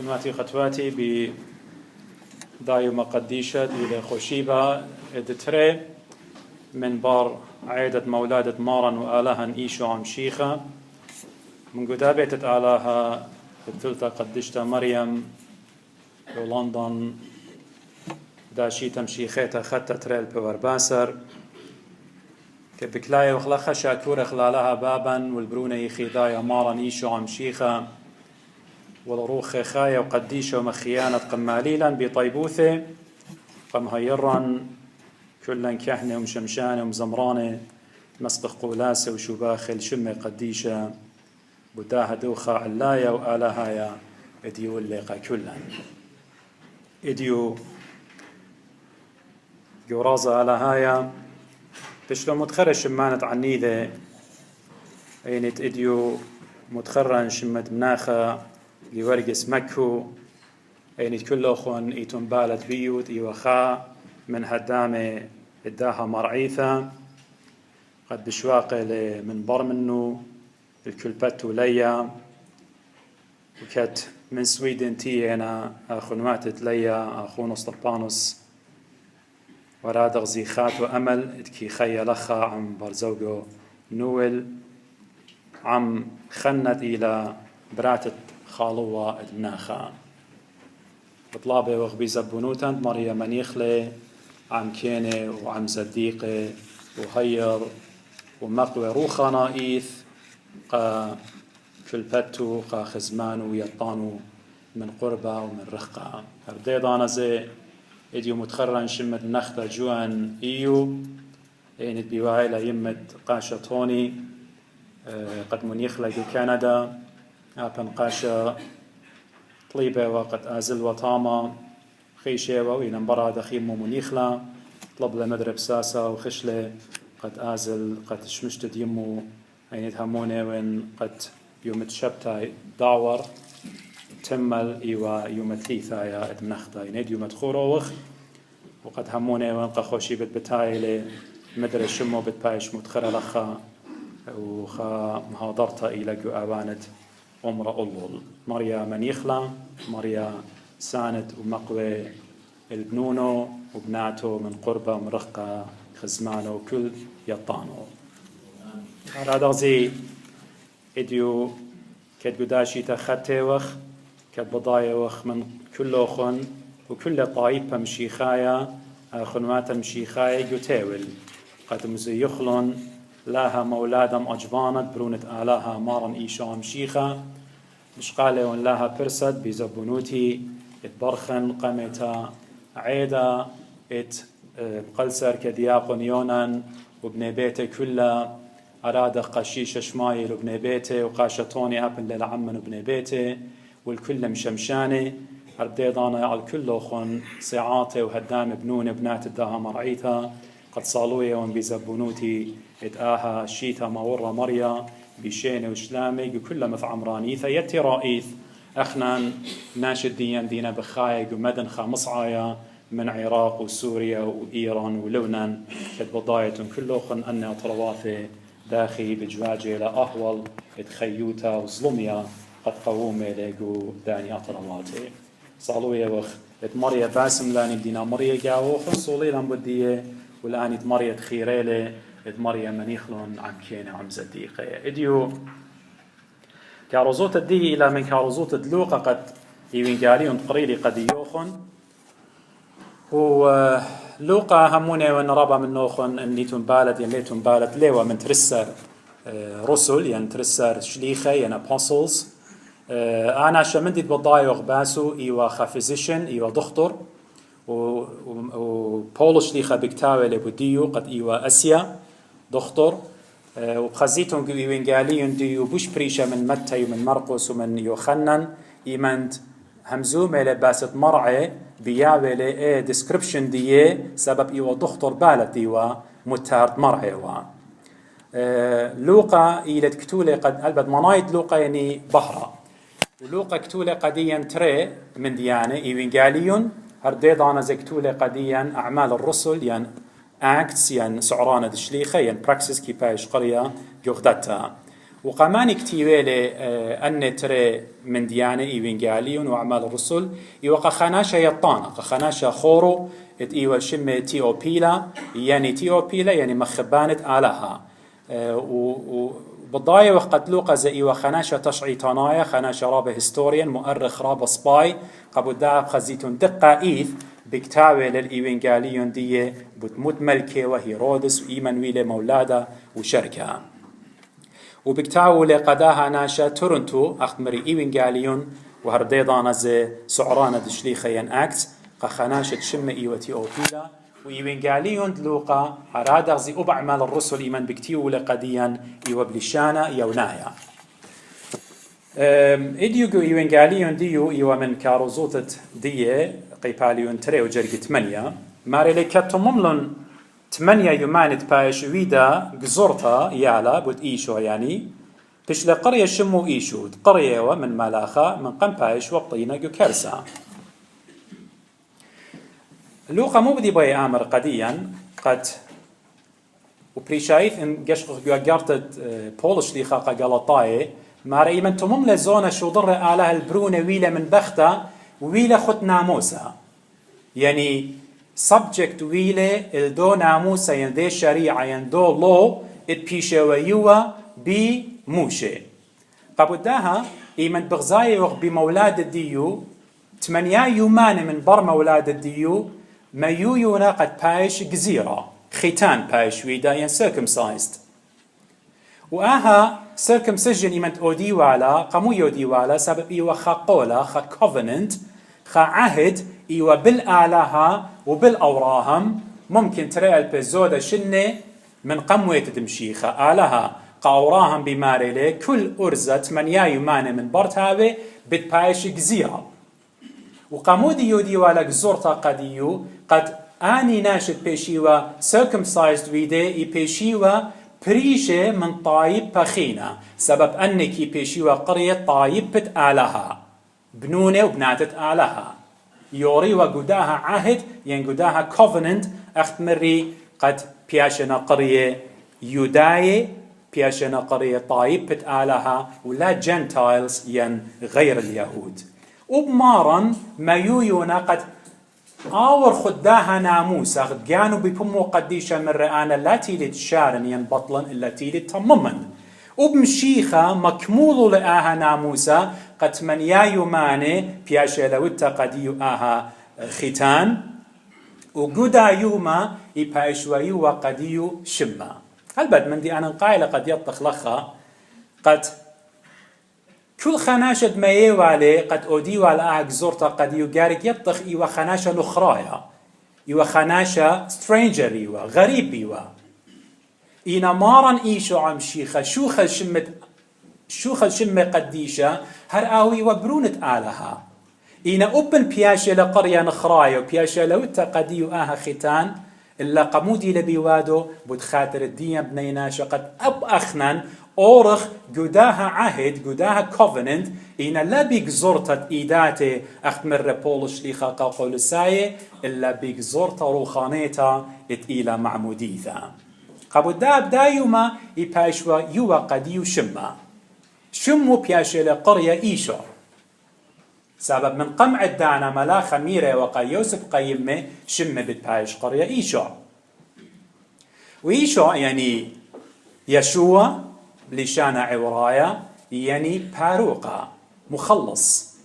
خدماتي خطواتي بدايو مقديشة إلى خوشيبة إدتري من بار عيدة مولادة مارن وآلها إيشو عم شيخة من قدابة آلها الثلثة قدشتها مريم ولندن داشيتا مشيخيتا خطة تريل بور باسر كبكلاية وخلخة شاكورة خلالها بابا والبرونة يخيدايا مارن إيشو عم شيخة والروخ خايا وقديشة ومخيانة قماليلا بطيبوثة قمهيرا كلا كهنة ومشمشانة ومزمرانة مسق قولاسة وشباخل شمة قديشة بداها دوخة علايا وآلهايا اديو الليقة كلا اديو جورازة آلهايا بشلو متخرج شمانة عنيدة اينت اديو متخرن شمت مناخة لورقس مكو اينت كل اخون ايتون بالت بيوت ايوخا من هدامة اداها مرعيثة قد بشواقة من برمنو الكلبتو ليا وكات من سويدن تي انا اخونواتت ليا اخون سطبانوس ورادغ زيخات وامل اتكي خيا لخا عم برزوجو نويل عم خنت الى براتت خالوة ادمناخا بطلابة وغبي زبونوتان مريم منيخلة عم كينة وعم صديقة وهير ومقوى روخا نائث قا كلبتو قا خزمانو ويطانو من قربة ومن رخقة هرديضانا زي اديو متخرن شمت نخطة جوان ايو اينت بيواعيلا يمت قاشة توني قد منيخلة كندا ابن قاشة طليبة وقد ازل وطامة خيشة وإن برا دخيم منيخلة طلب لمدرب ساسة وخشلة قد ازل قد شمشت يمو اينت همونة وين قد يوم تشبتا داور تمل ايوا يوم تليثا يا ادمنختا ينيد يوم تخوروخ وقد همونه وانقا خوشي بتايلي مدري شمو بتبايش متخرى لخا وخا مهاضرتا الى جو اوانت عمر أولول مريا منيخلا مريا سانت ومقوى البنونو وبناتو من قربة مرقة خزمانو كل يطانو هذا زي اديو كد قداشي تخطي وخ كد بضايا وخ من كل أخن وكل طائفة مشيخايا خنوات مشيخايا يتاول قد مزيخلن لها مولادم أجبانت برونت آلاها مارن إيشا مشيخا مش قالوا لها برسد بزبونوتي اتبرخن قمتا عيدا ات قلسر كدياقون يونان وابن بيته كله أراد قشيش شمايل وابن بيته وقاشتوني أبن للعمن وابن بيته والكل مشمشاني أرديضانا على الكل أخون ساعاته وهدام ابنون ابنات الداها مرعيتها قد صالوية وان بزبونوتي اتآها شيتا مورا مريا بشين وشلامي وكل مثعمراني ثيتي رئيث أخنان ناشد دينا بخايق ومدن خامصعايا من عراق وسوريا وإيران ولبنان كد بضاية كل أخن أن أطرواثي داخي بجواجي لأهول اتخيوتا وظلميا قد قوومي ليقو داني أطرواتي صالوية وخ اتمريا باسم لاني بدينا مريا قاوو خصولي لان بديه والآن اتمريا تخيريلي اتمريا منيخلون عم كينة عم زديقة اديو كاروزوت الدي إلى من كاروزوت دلوقة قد يوينقاليون تقريلي قد يوخن ولوقا هموني وان رابا من نوخن ان ليتون بالت ين ليتون بالت ليوا من ترسر رسل ين ترسر شليخة ين apostles أنا شمندت بضايا وغباسو إيوا خافيزيشن إيوا دكتور وبولو شليخة بكتاوي لبوديو قد إيوا أسيا دكتور وبخزيتون إيوينقاليون ديو بوش بريشة من متى ومن مرقس ومن يوخنن إيمانت همزومة لباسة مرعي بياوي لإيه ديسكريبشن ديه سبب إيوا دكتور بالت إيوا متارد مرعي لوقا إيلت كتولة قد ألبد منايد لوقا يعني بحرة ولوقا كتولة قديا تري من ديانة إيوينقاليون هرديضانا زي كتولة قديا أعمال الرسل يعني acts يعني سعرانة دشليخة يعني praxis كي بايش قرية جوغدتها وقاماني كتيويلي أن ترى من ديانة إيوانجاليون وأعمال الرسل يوقع خناشة يطانا خناشة خورو إيوال شمة تيوبيلا يعني مخبانة آلها وبالضاية وقت لوقا زي إيوا خناشة تشعي طنايا خناشة رابة هستوريان مؤرخ رابة سباي قبل داعب خزيتون دقة إيث بكتاوي للإيوانجاليون دي بتموت ملكة وهيرودس وإيمانويل مولادا وشركة وبكتاوي لقداها ناشا تورنتو أخمري إيوانجاليون وهرديضانا زي سعرانا دشليخيان أكت قخناشة شمة إيوتي أوبيلا وإيوانجاليون دلوقا هرادغ زي أبعمال الرسل إيمان بكتيو لقديا إيوابلشانا يونايا إديوغو إيوانجاليون ديو إيوا من كاروزوتت دي قيباليون تري وجرق 8 ماري كاتو مملون 8 يمانت باش ويدا قزورتا يالا بود إيشو يعني بش لقرية شمو إيشو قرية ومن ملاخا من قم باش وقطينا جو كارسا لوقا مو بدي باي آمر قديا قد وبريشايث إن قشق جارتت بولش لي خاقا غلطاي ماري من تمم لزونة شو ضر آلها البرونة ويلا من بختا ويلا خد ناموسا يعني subject ويلا الدو ناموسا يندي شريعة يندو لو اتبيشا ويوا بي موشي قبل داها إيمن بغزاي وغ بمولاد الديو 8 يومان من بر مولاد الديو ما يونا قد بايش جزيرة ختان بايش ويدا ين circumcised وآها circumcision إيمن أودي والا قمو يودي والا سبب إيوا خاقولا خا covenant خا عهد إيوا بالآلها وبالأوراهم ممكن ترى البزودة شنة من قموة تمشي خا آلها قاوراهم بماريلي كل أرزة 8 يومان من برتابة بتبايش جزيرة وقامودي يودي والا جزورتا قديو قد آني ناشد بيشيوا circumcised ويدي بيشيوا بريشة من طايب بخينة سبب أنكي بيشيوا قرية طايب بت آلها بنونة وبناتت آلها يوري وقداها عهد ينقداها covenant أختمري قد بياشنا قرية يوداية بياشنا قرية طايب بت آلها ولا جنتايلز ين غير اليهود وبمارن ما يويونا قد آور خداها ناموسا قد كانوا بيبمو قديشة من رآنا لا تيلي تشارن ينبطلن إلا تيلي تممن وبمشيخة مكمول لآها ناموسا قد من يوماني بياشة لوتا قديو آها ختان وقدا يوما يبايشويو وقديو شما هل بد من دي أنا قايلة قد يطخ لخا قد كل خناشة ما يوالي قد أوديوا الآهك زورتا قد يقارك يطخ إيوا خناشة نخرايا إيوا خناشة stranger إيوا غريب إيوا إينا مارن إيشو عم شيخة شوخ الشمة قديشة هر آوي وبرونة آلها إينا أبن بياشة لقرية نخرايا وبياشة لوتا قديو آها ختان إلا قمودي لبيوادو بود خاطر الدين بنيناشا قد أب أخنان أورخ قداها عهد قداها covenant إنا لا بيك زورتت إيداتي أختمر بولش ليخا قاقول الساية إلا بيك زورتا روخانيتا إتئيلا معموديثا قبو داب دايوما يباشوا يوا قديو شمو بياشي لقرية إيشو سبب من قمع الدانا ملا خميرة وقا يوسف قيمة شمة بتبايش قرية إيشو وإيشو يعني يشوع لشانة عورايا يعني باروقة مخلص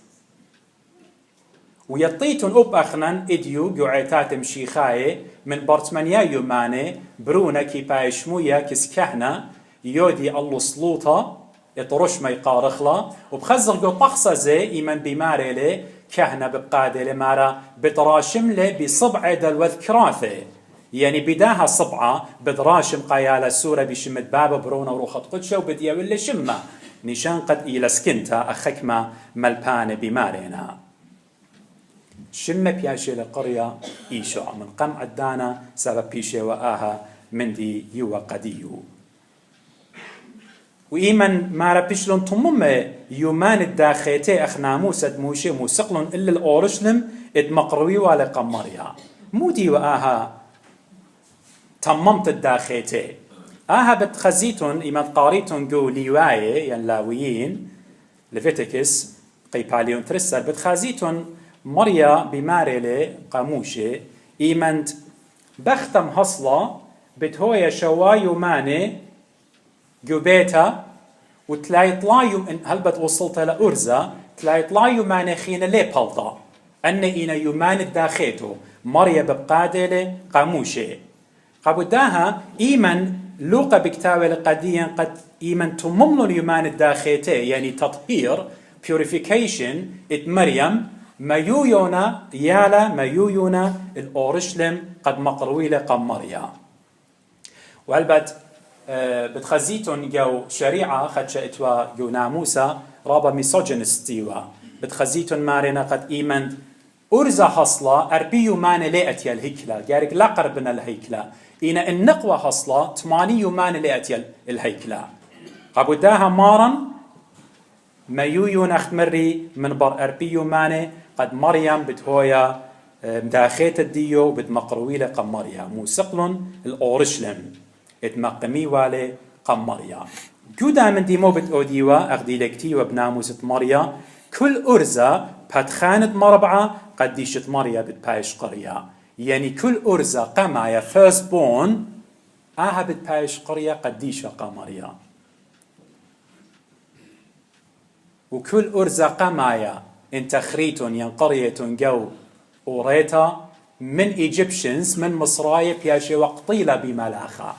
ويطيتن أب أخنان إديو قعيتات مشيخاية من برتمانيا يوماني برونا كي بايشمويا كس كهنة يودي الله سلوطة يطرش ما يقارخلا وبخزر قو طخصة زي إيمان بماري لي كهنة بقادة لمارا بتراشم لي بصبعة دالوذكراثة يعني بداها صبعة بدراشم قيالة سورة بشمت بابا برونا وروخط قدشة وبديا ولا شمة نشان قد إلى سكنتا أخكما ملبانة بمارينا شمة بياشي لقرية إيشو من قمع الدانا سبب بيشي وآها من دي يوا قديو وإيمن ما ربيشلون تمم يومان الداخيتي أخناموس أدموشي موسقلون إلا الأورشلم إدمقروي ولا قمريا مودي وآها تممت الداخيتي بتخزيتون إيمان قاريتون جو ليواي يعني لاويين لفيتيكس قيباليون ترسل بتخازيتون مريا بماريلي قاموشي إيمانت بختم هصلة بتهوية شوايو ماني جو بيتا وتلاقي طلايو هل بتوصلت لأرزة تلاقي طلايو ماني خينا لي بلطة أن إينا يمان الداخيتو مريا ببقادلي قاموشي قابداها إيمان لوقا بكتاوي لقديا قد إيمان تمملو اليمان الداخيتي يعني تطهير purification ات مريم مايويونا يالا مايويونا الأورشلم قد مقرويلة قم مريا والبت بتخزيتون جو شريعة خدش اتوا جو ناموسا رابا ميسوجينستيوا بتخزيتون مارينا قد إيمان أرزا حصلة أربيو مان ليأتي الهيكلة جارك لا قربنا الهيكلة إنا النقوة حصلة 80 مان ليأتي الهيكلة قابداها مارا مايويو نختمري من بر أربيو ماني قد مريم بتهويا مداخيت الديو بتمقرويلة قم مريم موسقلن الأورشلم اتمقمي والي قم مريم جودا من ديمو بتأوديوا أغدي لكتيوا بناموسة مريم كل أرزة بتخانت مربعة قديشت مريم بتبايش قرية يعني كل أرزة قمايا first born بتبايش قرية قديشة قمريم وكل أرزة قمايا انت خريتون ينقريتون جو أوريتا من إيجيبشنز من مصرايا بياشي وقطيلة بملاخة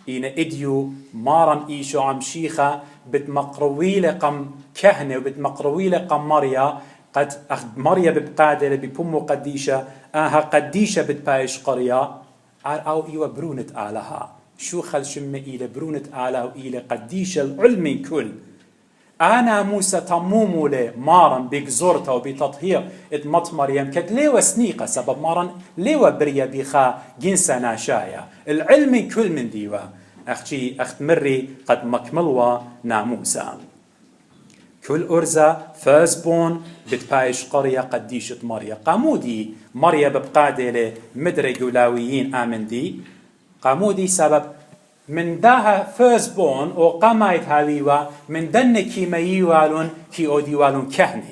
إن إديو مارن إيشو عمشيخة بتمقرويلة قم كهنة وبتمقرويلة قم مريا قد أخد مريا ببقادة ببمو قديشة قديشة بتبايش قرية أو إيوة برونة آلها شو خل شم إلى برونة آلها وإلى قديشة العلمي كل أنا موسى تمومو لي مارن بجزورته وبتطهير اتمط مريم كد ليوا سنيقة سبب مارن ليوا بريا بيخا جنسا ناشايا العلم كل من ديوا أخت مري قد مكملوا ناموسا كل أرزة فازبون بتبايش قرية قديشة مريا قامودي مريا ببقادة لي مدري جولاويين آمن دي قامودي سبب من داها first born أو قامايت هاويوا من دن كيمايوالون كي أوديوالون كهنة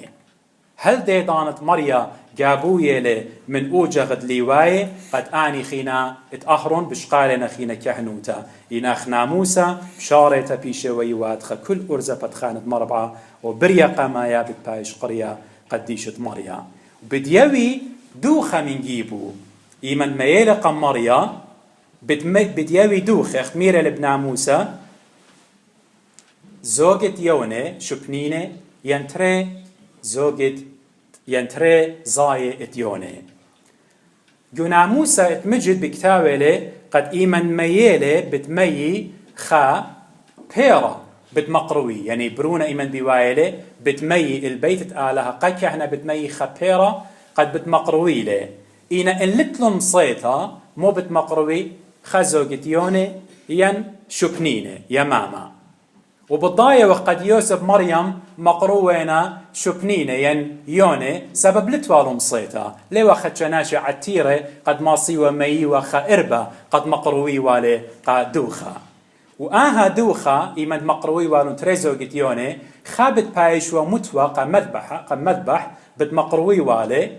هل دي دانت مريا جابوية لي من أوجغد ليواي قد آني خينا اتأهرون بشقالنا خينا كهنوتا إناخ ناموسا بشارة بيشوي وادخل كل أرزة بتخانت مربعة وبريا قامايا بتبايش قرية قديشة مريا بديوي دوخة من جيبو إيمن ميالة قم مريا بدياوي دوخ اختميرة لبنا موسى زوجة يونة شبنينة ينتري زوجة ينتري زاية اتيونة جونا موسى اتمجد بكتاولة قد ايمن ميالة بتميي خا بيرا بتمقروي يعني برونة ايمن بوايلة بتميي البيت تآلها قد كهنا بتميي خا بيرا قد بتمقروي له إينا إن لتلم صيتا مو بتمقروي خزوجتيوني ين شبنينة يا ماما وبالضاية وقد يوسف مريم مقروينا شبنينة ين يوني سبب لتوالهم صيتا لو خدشناشة عتيرة قد ما صيوة مي وخائربة قد مقروي والي قد دوخة وآها دوخة إيمن مقروي والون تريزوجتيوني خابت بايش ومتوى قد مذبح بتمقروي والي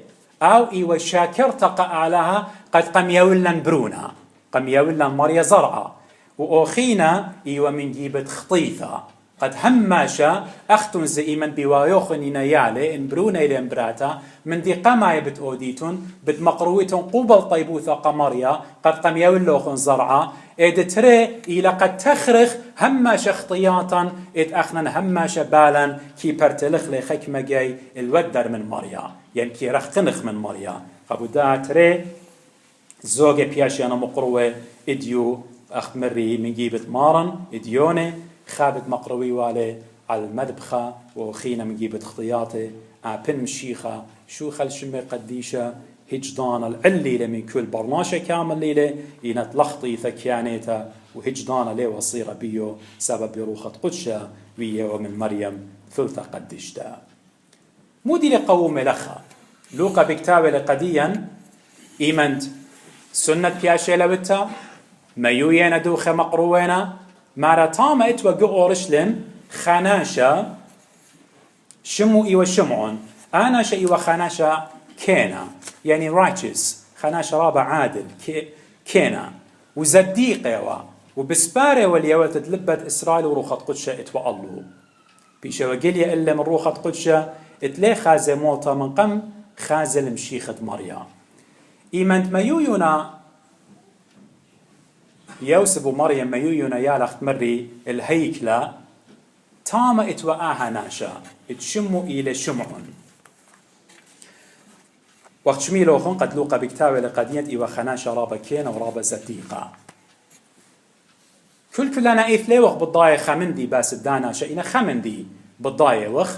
أو إيوة شاكرتا قاعلها قد قم يولن برونا قم يولن مريا زرعة وأخينا إيوة من جيبة خطيثة قد هماشا أختن زئيمن بوايوخنين يالي إن برونا إلى إمبراتا من دي قماية بتأوديتون بتمقرويتون قوبل طيبوثة قمريا قد قم يولوخن زرعة إد تري إلى قد تخرخ هماشا خطياتا إد أخنا هماشا بالا كي برتلخ لي خكمة جاي الودر من مريا يعني كي رخنخ من مريا قبودا تري زوجة بياشيانا مقروة إديو أخت مري من جيبة مارن إديوني خابت مقروي والي على المذبخة وخينا من جيبة خطياتي أبن مشيخة شو خل شمي قديشة هجدان العليلة من كل برناشة كامل ليلة إنت لخطي ثكيانيتا وهجدان لي وصيرة بيو سبب بروخة قدشة ويا ومن مريم ثلثة قدشتا مودي لقوم لخا لوقا بكتابة لقديا إيمنت سنة بياشي لبتا ميوينا دوخة مقروينا مارا تاما اتوا جو أورشلم خاناشا شمو إيوا شمعون آناشا إيوا خاناشا كينا يعني righteous خاناشا رابع عادل كينا وزديق إيوا وبسبارة واليوا تدلبت إسرائيل وروخة قدشة اتوا الله بيشا وقليا إلا من روخة قدشة اتلي خازي موتا من قم خازل مشيخة مريم إيمانت ميويونا يوسف ومريم ميويونا يالخت مري الهيكلة تاما اتوآها ناشا اتشمو إلى شمعون وقت شميلوخن قد لوقا بكتاوة لقدينت إيوا خناشا رابا كينا ورابا زديقا كلنا إثلي وخ بالضاية خمندي باس الدانا شئنا خمندي بالضاية وخ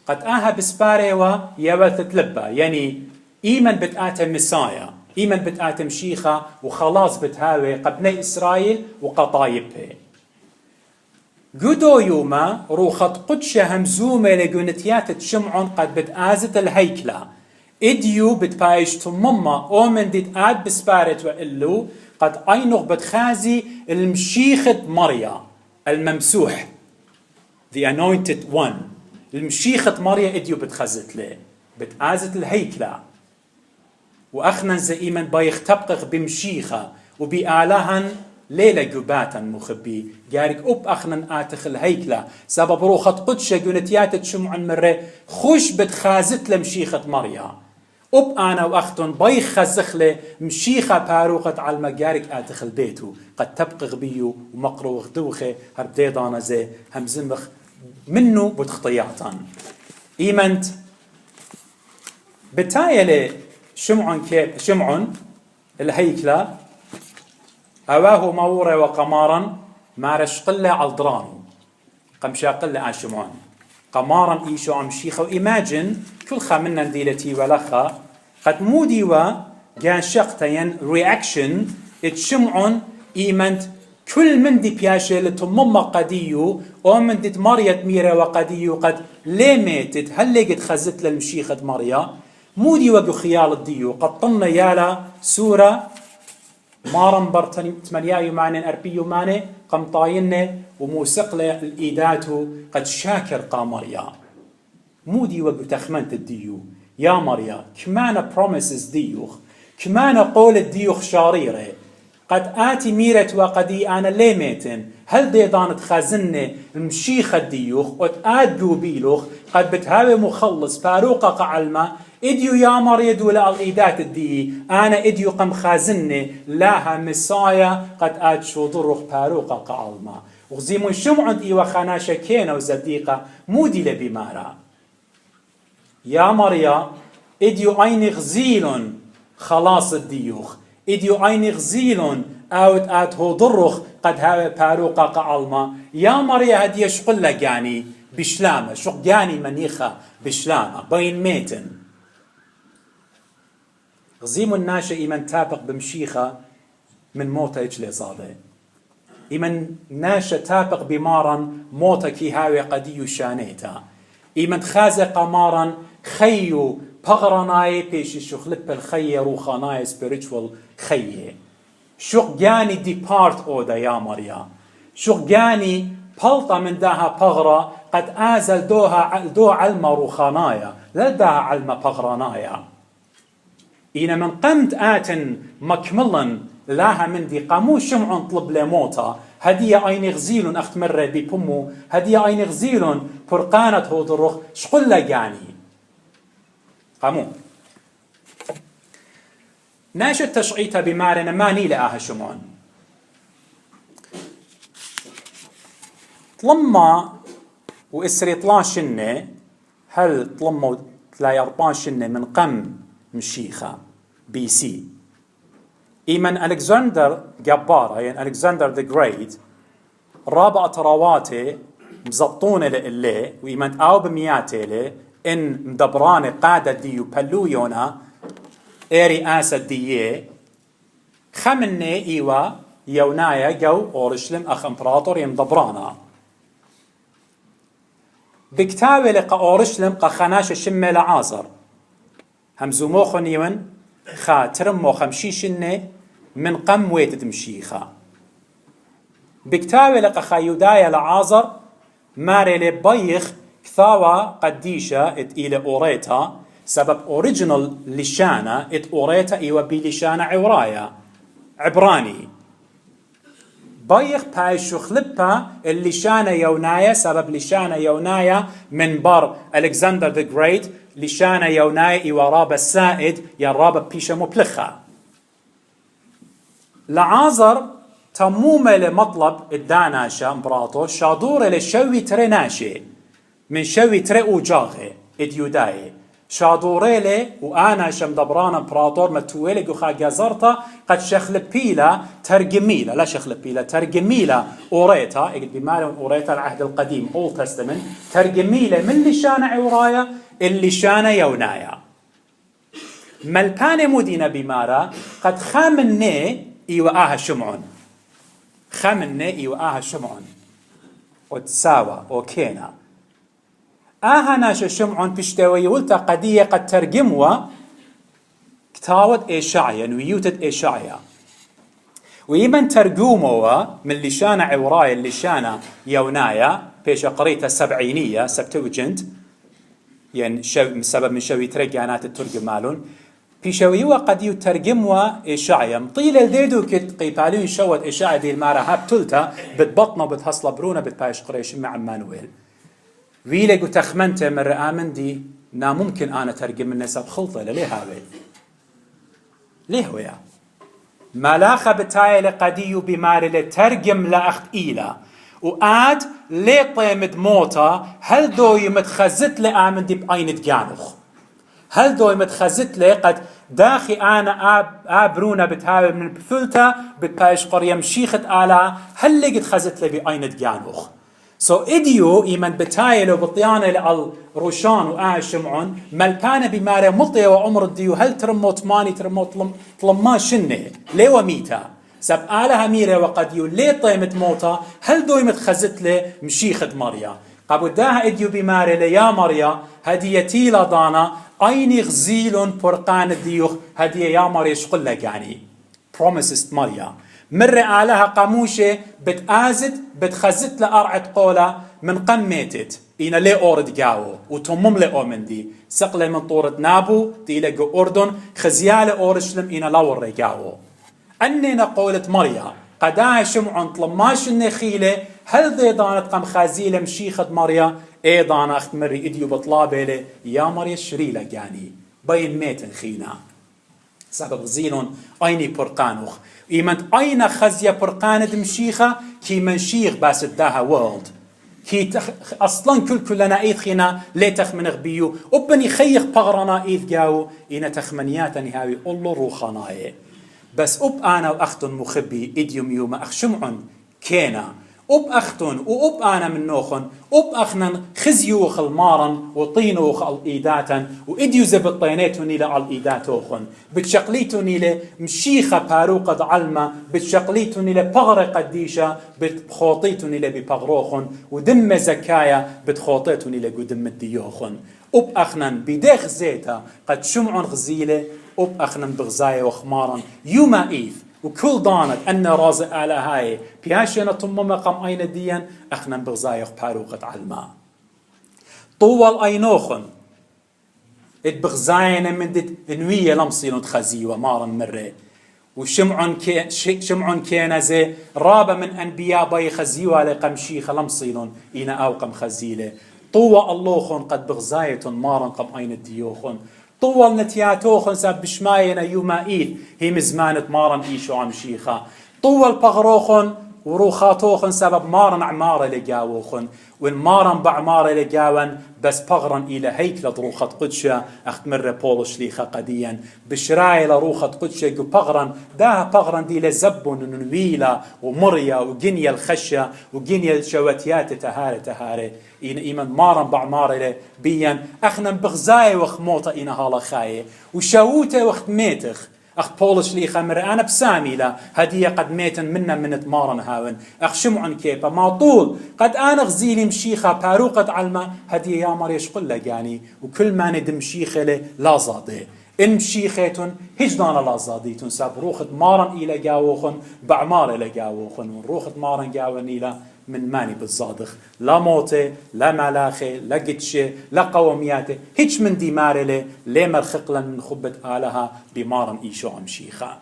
قد آها بسباري ويوث تلبا يعني إيمن بتآتم مسايا إيمن بتآتم شيخة وخلاص بتهاوي قبني إسرائيل وقطايبه قدو يوما روخة قدشة همزومة لقنتيات تشمعون قد بتآزت الهيكلة إديو بتبايش تمما أومن ديت آد بسبارت وإلو قد أينغ بتخازي المشيخة مريا الممسوح the anointed one المشيخة مريا إديو بتخزت له بتآزت الهيكلة وأخنا زئيما بايختبقق بمشيخة وبآلهن ليلة جباتا مخبي جارك أب أخنا آتخ الهيكلة سبب روخة قدشة جنتيات تشمع مرة خوش بتخازت لمشيخة مريا أب أنا وأختن بايخزخ له مشيخة باروخة على المجارك آتخ البيتو قد تبقى بيو ومقرو غدوخة هرديضانا زي همزمخ منه بتخطيعتان إيمنت بتايلة شمعون الهيكلة أواه مورة وقمارا ما رشقلة عالدرانو قمشاقلة عاشمعون قمارا إيشو عمشيخة وإيماجن كل خامنا ديلتي ولخا قد موديوا جان شقتين رياكشن اتشمعون إيمنت كل من دي بياشة لتمم قديو ومن دي مريت ميرا وقديو قد ليميتت هل لقد خزت للمشيخة مريا مودي وقو خيال الديو قد طلنا يالا سورة مارن برتني تمنيايو معنى أربيو معنى قمطاينة وموسقلة الإيداتو قد شاكر قامريا مودي وقو تخمنت الديو يا مريا كمان بروميسز ديوخ كمان قول الديوخ شاريرة قد آتي ميرت وقدي أنا ليميتن هل دي دانت خازنة المشيخة الديوخ وتآد جوبيلوخ قد بتهاوي مخلص باروقة قعلمة إديو يا مريد ولا الإيدات الدي أنا إديو قم خازنة لها مسايا قد آد شو ضرخ باروقة قعلمة وغزيمون شمعند إيوا خاناشا كينا وزديقة مودي لبمارا يا مريا إديو أين غزيل خلاص الديوخ إديو أين غزيل أود آد هو ضرخ قد هاوي باروقة قعلمة يا مريا هدي شقل لقاني بشلامة شقاني منيخة بشلامة بين ميتن غزيم الناشئ إيمن تابق بمشيخة من موتا إجلي صادي إيمن ناشا تابق بمارا موتا كي هاوي قديو شانيتا إيمن خازي قمارا خيو بغراناي بيش شخلب الخي روخاناي spiritual خي شقاني ديبارت أودا يا مريا شقاني بلطة من داها بغرة قد آزل دو علم روخانايا لداها علم بغرانايا إن من قمت آتن مكملا لها من دي قامو شمع طلب لموتا هدية أين غزيل أخت مرة ببمو هدية أين غزيل فرقانة هو ضرخ شقل لقاني قامو ناشد تشعيتها بمارنا ما نيلة شمعون طلما وإسري طلا شنة هل طلما تلاي أربان شنة من قم مشيخة بي سي إيمن ألكسندر جبارة يعني ألكسندر the great رابع تراواتي مزبطونة لإلي وإيمن أو بمياتي لي إن مدبراني قادة ديو بلويونا إيري آسا ديي خمني إيوا يونايا جو أورشلم أخ إمبراطور يمدبرانا بكتاوي لقا أورشلم قا خناش الشمة لعازر همزو موخو نيون خا ترم موخم شيشنة من قم ويتد مشيخة بكتاوي لقى خيودايا لعازر ماري لبيخ كثاوة قديشة ات إلى أوريتا سبب أوريجينال لشانة ات أوريتا إيوة بلشانة عورايا عبراني بيخ بايشو خلبها اللشانة يونايا سبب لشانة يونايا من بار ألكسندر ذا جريت لشانة يونايا إيوة رابا السائد يا رابا بيشا مبلخة لعازر تمومة لمطلب الداناشا امبراطور شادورة لشوي ترناشي من شوي تري وجاغي اديوداي شادوريلي وانا شمدبران امبراطور متويلي قخا جازرتا قد شخلبيلا ترجميلا لا شخلبيلا ترجميلا اوريتا اقل بمالهم اوريتا العهد القديم اول تستمنت ترجميلا من لشانة عورايا اللي شانة يونايا ملباني مدينة بمارا قد خامني ايوآها شمعون خامني ايوآها شمعون وتساوى اوكينا ناشا شمعون بشتوي ولتا قدية قد ترجموا كتاوت إشعيا نويوتت إشعيا ويمن ترجموا من لشانة عورايا لشانة يونايا بيش قريتها سبعينية سبتوجنت يعني سبب من شوي ترجانات الترجمالون بيشويوا قد يترجموا إشعيا مطيلة الديدو كت قيبالون شوت إشعيا دي المارة هابتلتا بتبطنا بتحصل برونا بتبايش قريش مع مانويل ويلقوا تخمنته من رآمن دي نا ممكن أنا ترجم النسب خلطة ليه هاوي ليه ويا ملاخة بتاية لقديو بماري لترجم لأخت إيلا وقاد ليه طيمد موتا هل دوي متخزت لآمن دي بأين تجانوخ هل دوي متخزت لي قد داخي أنا آبرونا بتهاوي من بثلتا بتبايش قرية مشيخة آلا هل لقد خزت لي بأين تجانوخ إديو إيمن بتايلو بطيانة للروشان وآشمعون ملبانة بمارة مطية وعمر الديو هل ترموت ماني ترموت طلما شنة ليه وميتا سب آلها ميرة وقد يو ليه طيمت موتا هل دويمت خزت لي مشيخة مريا قابو داها إديو بمارة ليا مريا هديتي لدانا أيني غزيلون برقان الديوخ هدية يا مريا شقل لك يعني promises مريا مرة علىها قاموشة بتآزت بتخزت لأرعة قولة من قميتت إنا لي أورد جاو وتمم لي أومندي سقلة من طورة نابو تيلقى أردن خزيالة أورشلم إنا لاور رجاو أننا قولة مريا قداها شمعون طلماش النخيلة هل ذي دانت قم خازيلة مشيخة مريا إيه دانا أخت مري إديو بطلابة يا مريا شريلة يعني بين ميتن خينا سبب زينون أيني برقانوخ إيمانت أين خزية برقانة مشيخة كي منشيخ باس الداها وورلد كي أصلا كلنا إيث خينا ليتخ من غبيو وبني خيخ بغرنا إيث جاو إينا تخمنيات نهاوي الله روخاناي بس أنا وأختن مخبي إديوم يوم أخشمعن كينا أختن أنا من نوخن أخنن خزيوخ المارن وطينوخ الإيداتن وإديو زبطينيتوني للإيداتوخن بتشقليتوني لمشيخة باروقة علمة بتشقليتوني لبغرة قديشة بتخوطيتوني لببغروخن ودم زكايا بتخوطيتوني لقدم الديوخن أخنن بديخ زيتا قد شمعن غزيلة أخنن بغزايا وخمارن يوما إيث وكل دانت أن رازق على هاي بياشنا طمم قم أين ديان أخنا بغزايق باروقة علما طوال أينوخن بغزاينا من دت انوية لمصيلون تخزي ومارا مرة وشمعن كينا زي رابا من أنبياء باي خزيوا لقمشيخ لمصيلون إنا أوقم خزيلة طوى اللوخن قد بغزاية مارا قم أين ديوخن طول نتياتوخن ساب بشماينا يوما إيث هي مزمانة مارن إيشو عمشيخا طول بغروخن وروخاتوخن سبب مارن عمارة لقاوخن والمارن بعمارة لقاون بس بغرن إلى هيك لدروخة قدشة أخت مرة بولش ليخا قديا بشراي لروخة قدشة جو بغرن داها بغرن دي لزبون ونويلة ومريا وجنيا الخشة وجنيا الشواتيات تهارة إن إيمان مارن بعمارة بيان أخنا بغزاي وخموطة إنا هالا خاية وشاوته وقت ميتخ أخ بولش لي خمر أنا بسامي لا هدية قد ميتن منا من تمارن هاون أخ شمعن كيبا ما طول قد أنا غزيلي مشيخة باروقة علمة هدية يا مريش قل يعني وكل ما ندم شيخة لا زاده مشيخيتون هجدان الله زاديتون ساب روخت مارن إلى جاوخن بعمار إلى جاوخن وروخت مارن جاون إلى من ماني بالصادخ لا موته لا ملاخي لا قدشه لا قومياته هيش من ديمار له ليه مرخقلا من خبة آلها بمارن إيشو عمشيخا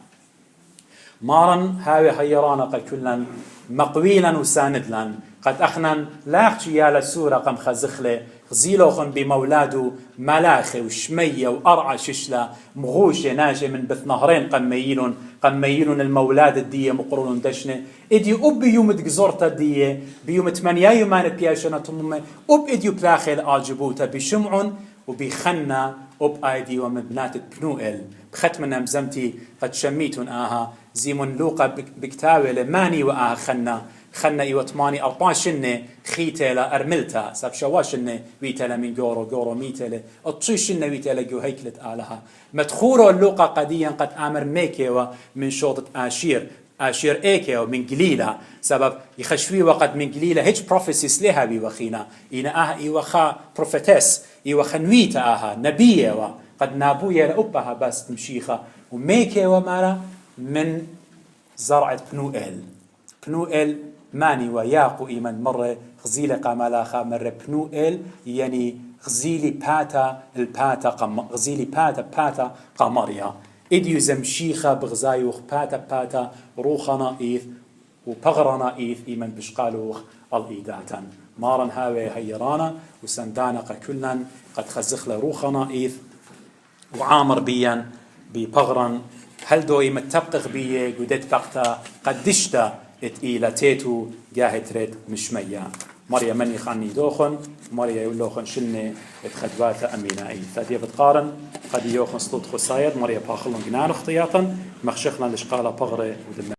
مارن هاوي هيرانا كلا مقويلا وساندلا قد أخنا لاخشي يا لسورة قم خزخله غزيلوخن بمولادو ملاخي وشمية وأرعى ششلة مغوشة ناجي من بث نهرين قميلون المولاد الدية مقرون دشنة إدي أب يوم تجزورتا الدية بيوم 8 يومان بياشنا تمومة أب إديو بلاخل آجبوتا بشمعون وبيخنا أب آيدي ومبنات بنوئل بختم نمزمتي قد شميتون آها زيمون لوقا بكتاوي لماني وآها خنا إيوتماني 14 خيتلا أرملتا سب شواشن ويتلا من جورو ميتلا أطشيشن ويتلا جو هيكلت آلها مدخورو اللوقا قديا قد آمر ميكيوا من شوطة آشير إيكيوا من قليلة سبب يخشوي وقد من قليلة هيج بروفيسيس لها بيوخينا إنا إيوخا بروفيتس إيوخنويتا آها نبية قد نابويا لأبها بس تمشيخة وميكيوا مالا من زرعة بنوئل ماني وياقو إيمان مرة غزيلة قامالاخا مرة بنوئل يعني غزيلي غزيلي باتا قمريا إديو زمشيخة بغزايوخ باتا روخنا إيث وبغرنا إيث إيمان بشقالوخ الإيداتا مارن هاوي هيرانا وسندانق كلن قد خزخل روخنا إيث وعامر بيا ببغرن هل دو إيمان تبقغ بيه قدت بقتا قدشتا إيلاتيتو جاهت ريد مشمية مريا مني خاني دوخن مريا يولوخن شنة اتخدوات أمينائي فدي بتقارن قد يوخن سلوط خسايد مريا باخلون جنان اختياطا مخشخنا لشقالة بغرة ودم